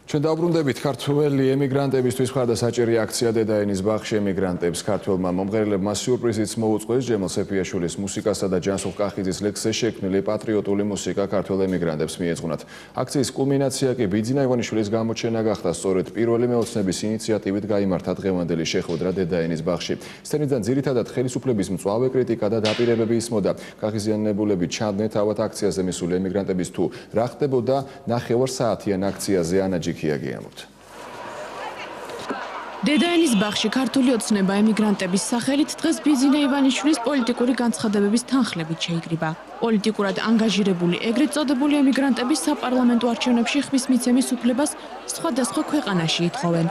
ჩვენ დავბრუნდებით ქართველი ემიგრანტებისთვის მხარდასაჭირი აქცია დედაენის ბაღში ემიგრანტებს ქართველმა მომღერლებმა სიურპრიზიც მოუწყეს ჯემალ სეფიაშვილის მუსიკასა და ჯანსუღ კახიძის ლექსზე შექმნილი პატრიოტული მუსიკა ქართველ ემიგრანტებს მიეძღვნათ. აქციის კულმინაცია კი ბიძინა ივანიშვილის გამოჩენა გახდა, სწორედ პირველი მეოცნების ინიციატივით გაიმართა დღევანდელი შეხვედრა დედაენის ბაღში. სცენიდან ძირითადად ხელისუფლების მწვავე კრიტიკა და დაპირებები ისმოდა. კახიზიანებულები ჩანდნენ თავად აქციაზე მისული ემიგრანტების თუ რა ხდებოდა ნახევარ საათიან აქციაზე ანაჯი დედაენის ბაღში ქართული ოცნება ემიგრანტების სახელით დღეს ბიძინა ივანიშვილის პოლიტიკური განცხადებების თანხლებით შეიკრიბა. პოლიტიკურად ანგაჟირებული ეგრეთ წოდებული ემიგრანტები საპარლამენტო არჩევნებში ხმის მიცემის უფლებას სხვადასხვა ქვეყანაში ითხოვენ.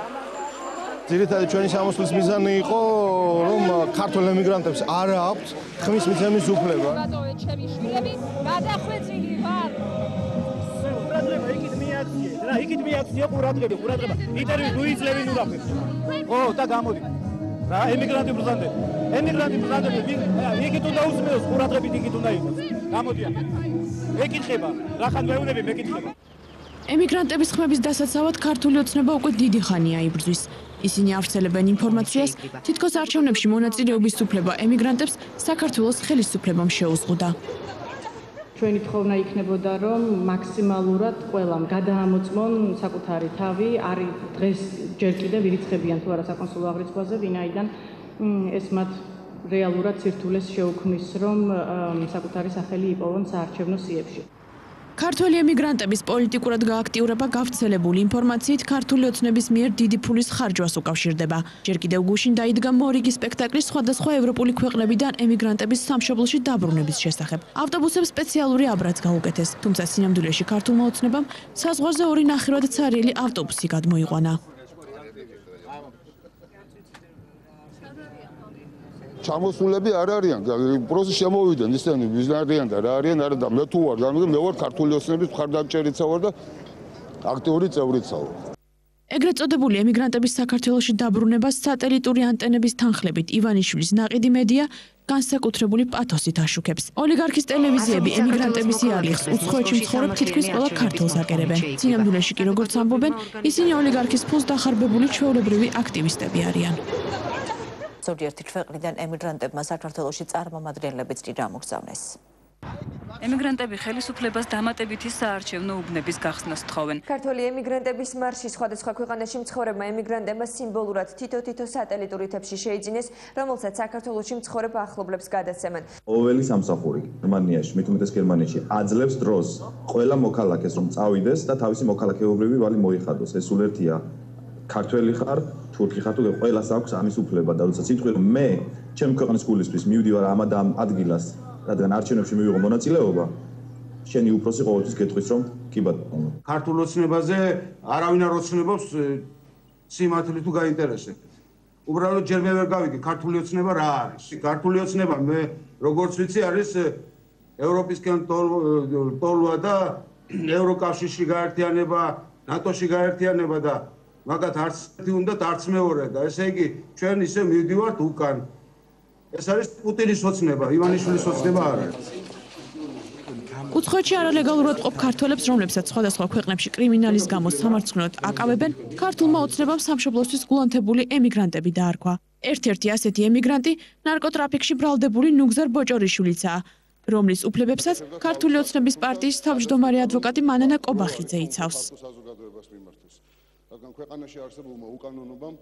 ძირითადად ჩვენი სამოსლის მიზანი იყო, რომ ქართულ ემიგრანტებს არ აქვთ ხმის მიცემის უფლება. იქით მიაქცია ყურადღება ინტერვიუ გუიძლევი ნურაფებს. ო და გამოდი. რა ემიგრანტი ბრზანდები იქით უნდა უსმენოს ყურადღებით იქით უნდა იყოს. გამოდიან. მეკითხება, რახან მეუნები მეკითხება. ემიგრანტების ხმების დასაცავად ქართული ოცნება უკვე დიდი ხანია იბრძვის. ისინი ავრცელებენ ინფორმაციას, თითქოს არჩევნებში მონაწილეობის უფლება ემიგრანტებს საქართველოს ხელისუფლებამ შეუზღუდა. ჩვენი თხოვნა იქნებოდა, რომ მაქსიმალურად ყველამ გადაამოწმონ საკუთარი თავი, არის დღეს ჯერ კიდევ ირიცხებიან თუ არა საკონსულო აღრიცხვაზე, ვინაიდან ეს მათ რეალურად სირთულეს შეუქმნის, რომ საკუთარი სახელი იპოვონ საარჩევნო სიებში. ქართველი ემიგრანტების პოლიტიკურად გააქტიურება გავრცელებული ინფორმაციით ქართული ოცნების მიერ დიდი ფულის ხარჯვას უკავშირდება. ჯერ კიდევ გუშინ დაიდგა მორიგი სპექტაკლი სხვადასხვა ევროპული ქვეყნებიდან ემიგრანტების სამშობლოში დაბრუნების შესახებ. ავტობუსებს სპეციალური აბრაც გაუკეთეს, თუმცა სინამდვილეში ქართულმა ოცნებამ საზღვარზე 2 ნახევრად ცარიელი ავტობუსი გადმოიყვანა. ჩამოსულები არ არიან, პროცესში შემოვიდნენ ისინი ვიზნარიან და რა არიან, არა და მე თუ ვარ, მე ვარ ქართული ოცნების მხარდამჭერიცა ვარ და აქტიური წევრიცა ვარ. ეგრეთ წოდებული ემიგრანტების საქართველოში დაბრუნებას სატელიტური ანტენების თანხლებით ივანიშვილის ნაყიდი მედია განსაკუთრებული პათოსით აშუქებს. ოლიგარქის ტელევიზიები ემიგრანტების იარლიხს უცხოეთში მცხოვრებ თითქმის ყველა ქართველს აკერებენ. სინამდვილეში კი როგორც ამბობენ, ისინი ოლიგარქის ფულს დახარბებული ჩვეულებრივი აქტივისტები არიან. ზოგიერთი ქვეყნიდან ემიგრანტებმა საქართველოში წარმომადგენლებიც კი გამოგზავნეს. ემიგრანტები ხელისუფლებას დამატებითი საარჩევნო უბნების გახსნას თხოვენ. ქართველი ემიგრანტების მარში სხვადასხვა ქვეყანაში მცხოვრებმა ემიგრანტებმა სიმბოლურად თითო სატელიტური თებში შეიძინეს, რომელსაც საქართველოში მცხოვრებ ახლობლებს გადასცემენ. ყოველი სამსახური გერმანიაში, მით უმეტეს გერმანიაში აძლევს დროს ყველა მოქალაქეს რომ წავიდეს და თავისი მოქალაქეობრივი ვალი მოიხადოს. ეს სულ ერთია. ქართველი ხარ, თურქი ხარ თუ ყველას აქვს ამის უფლება და როდესაც იტყვი რომ მე ჩემი ქვეყნის გულისთვის მივდივარ ამ ადგილას, რადგან არჩევნებში მივიღო მონაწილეობა, შენი უფროსი ყოველთვის გეტყვის რომ კი ბატონო. ქართულ ოცნებაზე არავინ არ ოცნებობს სიმართლე თუ გაინტერესებთ. უბრალოდ ჯერ მე ვერ გავიგე ქართული ოცნება რა არის. ქართული ოცნება მე როგორც ვიცი არის ევროპისკენ ტოლვა და ევროკავშირში გაერთიანება, ნატოში გაერთიანება და მაგათ არც ერთი უნდა არც მეორე და ესე იგი ჩვენ ისე მივდივართ უკან. ეს არის პუტინის ოცნება, ივანიშვილის ოცნება არ არის. უცხოეთში არალეგალურად ყოფ ქართველებს, რომლებსაც სხვადასხვა ქვეყნებში კრიმინალის გამო სამარცხვინოდ აკავებენ, ქართულმა ოცნებამ სამშობლოსთვის გულანთებული ემიგრანტები დაარქვა. ერთ-ერთი ასეთი ემიგრანტი ნარკოტრაფიკში ბრალდებული ნუგზარ ბოჭორიშვილიცაა, რომლის უფლებებსაც ქართული ოცნების პარტიის თავმჯდომარე ადვოკატი მანანა კობახიძე იცავს. ქვეყანაში არსებულმა უკანონობამ